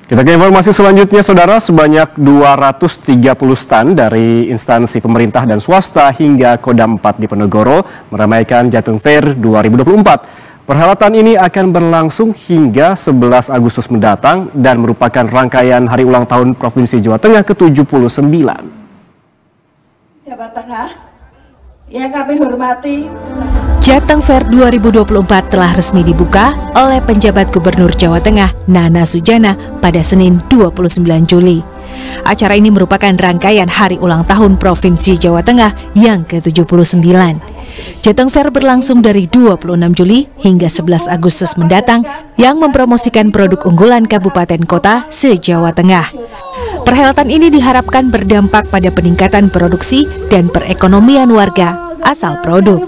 Kita ke informasi selanjutnya, Saudara. Sebanyak 230 stand dari instansi pemerintah dan swasta hingga Kodam 4 di Ponorogo meramaikan Jateng Fair 2024. Perhelatan ini akan berlangsung hingga 11 Agustus mendatang dan merupakan rangkaian hari ulang tahun Provinsi Jawa Tengah ke-79. Jawa Tengah yang kami hormati, Jateng Fair 2024 telah resmi dibuka oleh penjabat Gubernur Jawa Tengah Nana Sujana pada Senin 29 Juli. Acara ini merupakan rangkaian hari ulang tahun Provinsi Jawa Tengah yang ke-79. Jateng Fair berlangsung dari 26 Juli hingga 11 Agustus mendatang yang mempromosikan produk unggulan kabupaten kota se-Jawa Tengah. Perhelatan ini diharapkan berdampak pada peningkatan produksi dan perekonomian warga asal produk.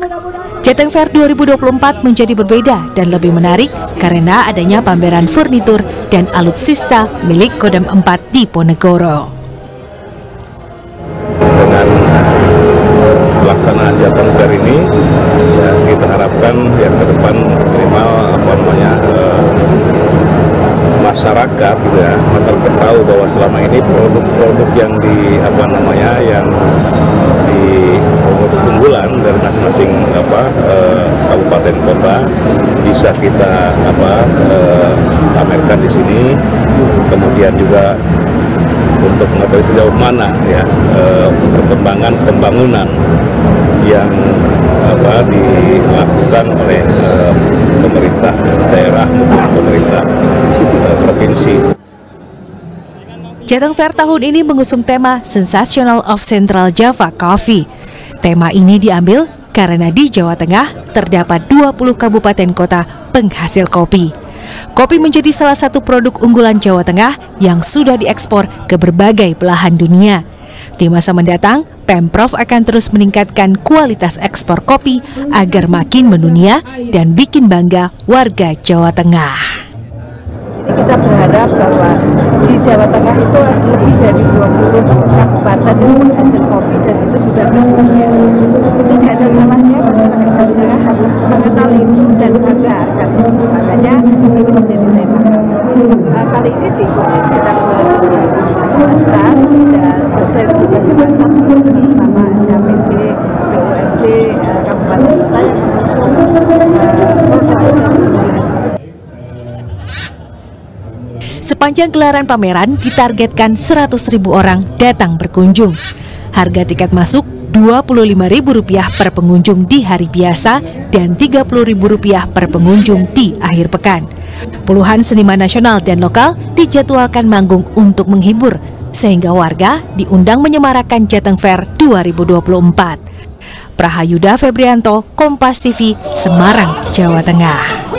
Jateng Fair 2024 menjadi berbeda dan lebih menarik karena adanya pameran furnitur dan alutsista milik Kodam 4 di Ponorogo. Dengan pelaksanaan Jateng Fair ini, ya, kita harapkan yang ke depan minimal masyarakat, gitu ya, masyarakat tahu bahwa selama ini produk-produk yang yang di produk unggulan dari masing-masing kabupaten kota bisa kita pamerkan di sini. Kemudian juga untuk mengetahui sejauh mana ya perkembangan pembangunan yang dilakukan oleh pemerintah daerah maupun pemerintah provinsi. Jateng Fair tahun ini mengusung tema Sensational of Central Java Coffee. Tema ini diambil karena di Jawa Tengah terdapat 20 kabupaten kota penghasil kopi. Kopi menjadi salah satu produk unggulan Jawa Tengah yang sudah diekspor ke berbagai belahan dunia. Di masa mendatang, Pemprov akan terus meningkatkan kualitas ekspor kopi agar makin mendunia dan bikin bangga warga Jawa Tengah. kita berharap bahwa di Jawa Tengah itu lebih dari 20 kabupaten yang menghasil kopi dan itu sudah mendunia. Tidak ada salahnya masyarakat Jawa Tengah harus mengenal itu dan bangga akan itu. Makanya ini menjadi tema kami. Kali ini diikuti sekitar 200 stand dan dari berbagai macam, terutama SKPD, BUMD, kabupaten kota yang mengusung produk-produk unggulan. Sepanjang gelaran pameran ditargetkan 100.000 orang datang berkunjung. Harga tiket masuk Rp25.000 per pengunjung di hari biasa dan Rp30.000 per pengunjung di akhir pekan. Puluhan seniman nasional dan lokal dijadwalkan manggung untuk menghibur, sehingga warga diundang menyemarakan Jateng Fair 2024. Prahayuda Febrianto, Kompas TV, Semarang, Jawa Tengah.